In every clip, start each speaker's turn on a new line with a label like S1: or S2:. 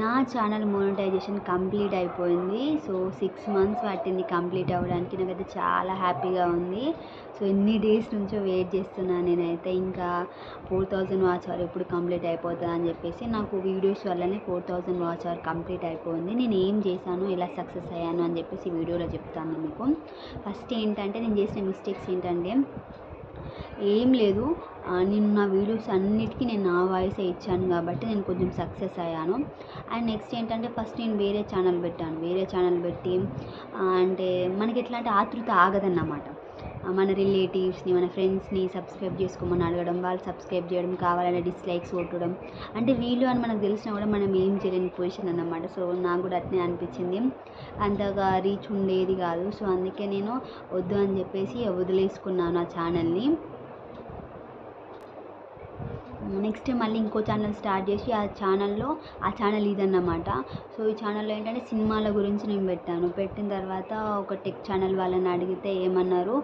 S1: నా channel monetisation complete అయిపోయింది. So 6 months పట్టింది కంప్లీట్ అవ్వడానికి. నాకైతే చాలా హ్యాపీగా ఉంది. సో ఎన్ని డేస్ నుంచో వెయిట్ చేస్తున్నాను నేనైతే. ఇంకా 4000 వాచ్ అవర్ ఎప్పుడు కంప్లీట్ అయిపోతుందా అని చెప్పేసి. నాకు వీడియోస్ వల్లనే 4000 వాచ్ అవర్ కంప్లీట్ అయిపోయింది. నేను ఏం చేశాను, ఎలా సక్సెస్ అయ్యాను అని చెప్పేసి వీడియోలో చెప్తాను మీకు. ఫస్ట్ ఏంటంటే నేను చేసిన మిస్టేక్స్ ఏంటంటే, ఏం లేదు, నేను నా వీడియోస్ అన్నిటికీ నేను నా వాయిసే ఇచ్చాను కాబట్టి నేను కొంచెం సక్సెస్ అయ్యాను. అండ్ నెక్స్ట్ ఏంటంటే, ఫస్ట్ నేను వేరే ఛానల్ పెట్టాను. వేరే ఛానల్ పెట్టి అంటే మనకి ఎట్లా అంటే ఆతృత ఆగదన్నమాట. మన రిలేటివ్స్ని, మన ఫ్రెండ్స్ని సబ్స్క్రైబ్ చేసుకోమని అడగడం, వాళ్ళు సబ్స్క్రైబ్ చేయడం, కావాలనే డిస్లైక్స్ కొట్టడం. అంటే వీళ్ళు అని మనకు తెలిసినా కూడా మనం ఏం చేయలేని పొజిషన్ అన్నమాట. సో నాకు కూడా అట్నే అనిపించింది. అంతగా రీచ్ ఉండేది కాదు. సో అందుకే నేను వద్దు అని చెప్పేసి వదిలేసుకున్నాను ఆ ఛానల్ని. నెక్స్ట్ మళ్ళీ ఇంకో ఛానల్ స్టార్ట్ చేసి ఆ ఛానల్ ఇదన్నమాట. సో ఈ ఛానల్లో ఏంటంటే సినిమాల గురించి నేను పెట్టాను. పెట్టిన తర్వాత ఒక టెక్ ఛానల్ వాళ్ళని అడిగితే ఏమన్నారు,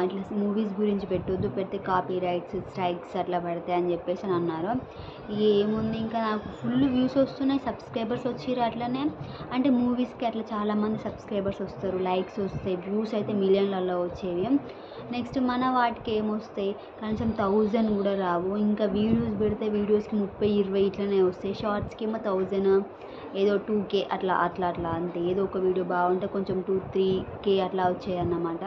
S1: ఇట్లా మూవీస్ గురించి పెట్టొద్దు, పెడితే కాపీ రైట్స్ స్ట్రైక్స్ అట్లా పడతాయి అని చెప్పేసి అని అన్నారు. ఏముంది, ఇంకా నాకు ఫుల్ వ్యూస్ వస్తున్నాయి, సబ్స్క్రైబర్స్ వచ్చిర్రు అట్లనే. అంటే మూవీస్కి అట్లా చాలామంది సబ్స్క్రైబర్స్ వస్తారు, లైక్స్ వస్తాయి, వ్యూస్ అయితే మిలియన్లలో వచ్చేవి. నెక్స్ట్ మన వాటికి ఏమొస్తాయి, కనీసం 1000 కూడా రావు. ఇంకా వీడియోస్ పెడితే వీడియోస్కి 30-20 ఇట్లనే వస్తాయి. షార్ట్స్కి ఏమో 1000, ఏదో 2K అట్లా అంతే. ఏదో ఒక వీడియో బాగుంటే కొంచెం 2-3K అట్లా వచ్చాయి అన్నమాట.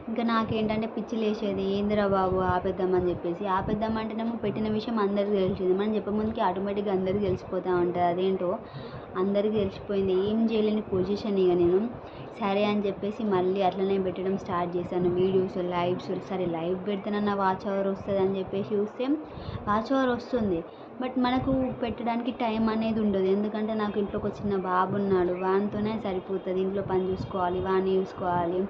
S1: ఇంకా నాకేంటంటే పిచ్చి లేచేది, ఏందిరా బాబు ఆపేద్దామని చెప్పేసి. ఆపేద్దామంటేనేమో పెట్టిన విషయం అందరికీ తెలిసింది. మనం చెప్పముందుకి ఆటోమేటిక్గా అందరికీ తెలిసిపోతూ ఉంటుంది. అదేంటో అందరికీ తెలిసిపోయింది. ఏం చేయలేని పొజిషన్ ఇక నేను. సరే అని చెప్పేసి మళ్ళీ అట్లనే పెట్టడం స్టార్ట్ చేశాను. Videos, lives. సరే లైవ్ పెడితేనన్నా వాచ్ అవర్ వస్తుంది అని చెప్పేసి చూస్తే వాచ్ అవర్ వస్తుంది, బట్ మనకు పెట్టడానికి టైం అనేది ఉండదు. ఎందుకంటే నాకు ఇంట్లో ఒక చిన్న బాబు ఉన్నాడు, వానితోనే సరిపోతుంది. ఇంట్లో పని చూసుకోవాలి, వాడిని చూసుకోవాలి.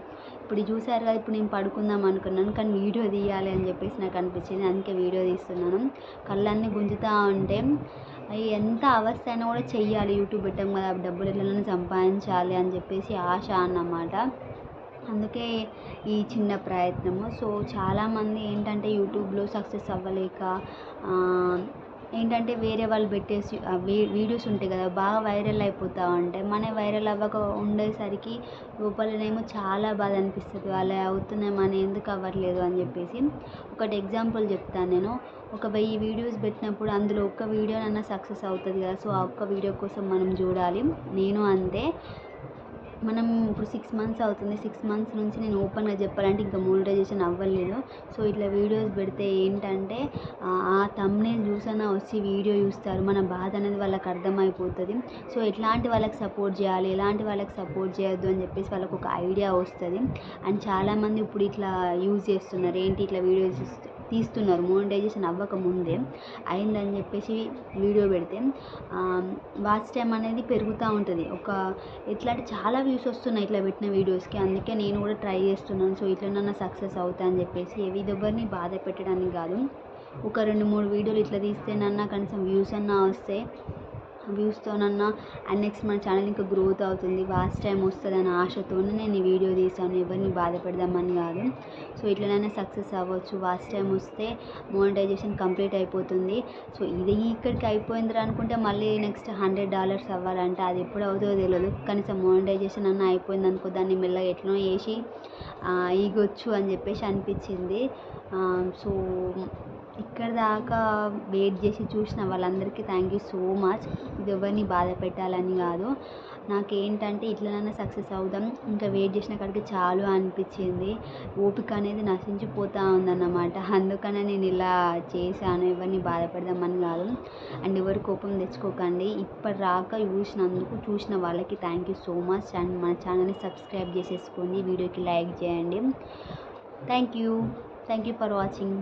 S1: ఇప్పుడు చూసారు కదా, ఇప్పుడు నేను పడుకుందాం అనుకున్నాను, కానీ వీడియో తీయాలి అని చెప్పేసి నాకు అనిపించింది. అందుకే వీడియో తీస్తున్నాను. కళ్ళన్నీ గుంజుతూ ఉంటే ఎంత అవస్థ అయినా కూడా చెయ్యాలి, యూట్యూబ్ పెట్టాం కదా, డబ్బులు ఎట్లైనా సంపాదించాలి అని చెప్పేసి ఆశ అన్నమాట. అందుకే ఈ చిన్న ప్రయత్నము. సో చాలామంది ఏంటంటే యూట్యూబ్లో సక్సెస్ అవ్వలేక ఏంటంటే వేరే వాళ్ళు పెట్టేసి వీడియోస్ ఉంటాయి కదా, బాగా వైరల్ అయిపోతూ ఉంటాయి. మన వైరల్ అవ్వక ఉండేసరికి లోపలనేమో చాలా బాధ అనిపిస్తుంది. వాళ్ళు అవుతున్నాయి, మన ఎందుకు అవ్వట్లేదు అని చెప్పేసి. ఒకటి ఎగ్జాంపుల్ చెప్తాను నేను. ఒక 1000 వీడియోస్ పెట్టినప్పుడు అందులో ఒక్క వీడియోనన్నా సక్సెస్ అవుతుంది కదా. సో ఆ ఒక్క వీడియో కోసం మనం చూడాలి. నేను అంతే. మనం ఇప్పుడు 6 మంత్స్ అవుతుంది. 6 మంత్స్ నుంచి నేను ఓపెన్గా చెప్పాలంటే ఇంకా మోనిటైజేషన్ అవ్వలేదు. సో ఇట్లా వీడియోస్ పెడితే ఏంటంటే ఆ థంబ్నెయిల్ చూసైనా వచ్చి వీడియో చూస్తారు. మన బాధ అనేది వాళ్ళకి అర్థమైపోతుంది. సో ఎట్లాంటి వాళ్ళకి సపోర్ట్ చేయాలి, ఎలాంటి వాళ్ళకి సపోర్ట్ చేయొద్దు అని చెప్పేసి వాళ్ళకు ఒక ఐడియా వస్తుంది. అండ్ చాలామంది ఇప్పుడు ఇట్లా యూజ్ చేస్తున్నారు. ఏంటి, ఇట్లా వీడియోస్ తీస్తున్నారు మోనిటైజేషన్ అవ్వకముందే. అయిందని చెప్పేసి వీడియో పెడితే వాచ్ టైం అనేది పెరుగుతూ ఉంటుంది. ఎట్లా అంటే చాలా వ్యూస్ వస్తున్నాయి ఇట్లా పెట్టిన వీడియోస్కి. అందుకే నేను కూడా ట్రై చేస్తున్నాను. సో ఇట్లనన్నా సక్సెస్ అవుతా అని చెప్పేసి. ఎవరిని బాధ పెట్టడానికి కాదు, ఒక 2-3 వీడియోలు ఇట్లా తీస్తేనన్నా కనీసం వ్యూస్ అన్నా వస్తాయి. వ్యూస్తోనన్నా అండ్ నెక్స్ట్ మన ఛానల్ ఇంకా గ్రోత్ అవుతుంది, వాచ్ టైం వస్తుంది అనే ఆశతోనే నేను ఈ వీడియో తీసాను. ఎవరిని బాధ పెడదామని కాదు. సో ఇట్లనైనా సక్సెస్ అవ్వచ్చు. వాచ్ టైం వస్తే మోనిటైజేషన్ కంప్లీట్ అయిపోతుంది. సో ఇది ఇక్కడికి అయిపోయిందిరా అనుకుంటే మళ్ళీ నెక్స్ట్ $100 అవ్వాలంటే అది ఎప్పుడు అవుతుందో తెలియదు. కనీసం మోనిటైజేషన్ అన్న అయిపోయింది అనుకో, దాన్ని మెల్లగా ఎట్లనో వేసి ఈగొచ్చు అని చెప్పేసి అనిపించింది. సో ఇక్కడ దాకా వెయిట్ చేసి చూసిన వాళ్ళందరికీ థ్యాంక్ యూ సో మచ్. ఇది ఎవరిని బాధ పెట్టాలని కాదు, నాకేంటంటే ఇట్లనైనా సక్సెస్ అవుదాం, ఇంకా వెయిట్ చేసిన కాడికి చాలు అనిపించింది. ఓపిక అనేది నశించిపోతూ ఉందన్నమాట. అందుకనే నేను ఇలా చేశాను. ఎవరిని బాధ పెడదామని కాదు. అండ్ ఎవరి కోపం తెచ్చుకోకండి. ఇప్పటిదాకా చూసిన వాళ్ళకి thank you so much. And మన ఛానల్ని సబ్స్క్రైబ్ చేసేసుకోండి, వీడియోకి లైక్ చేయండి. Thank you for watching.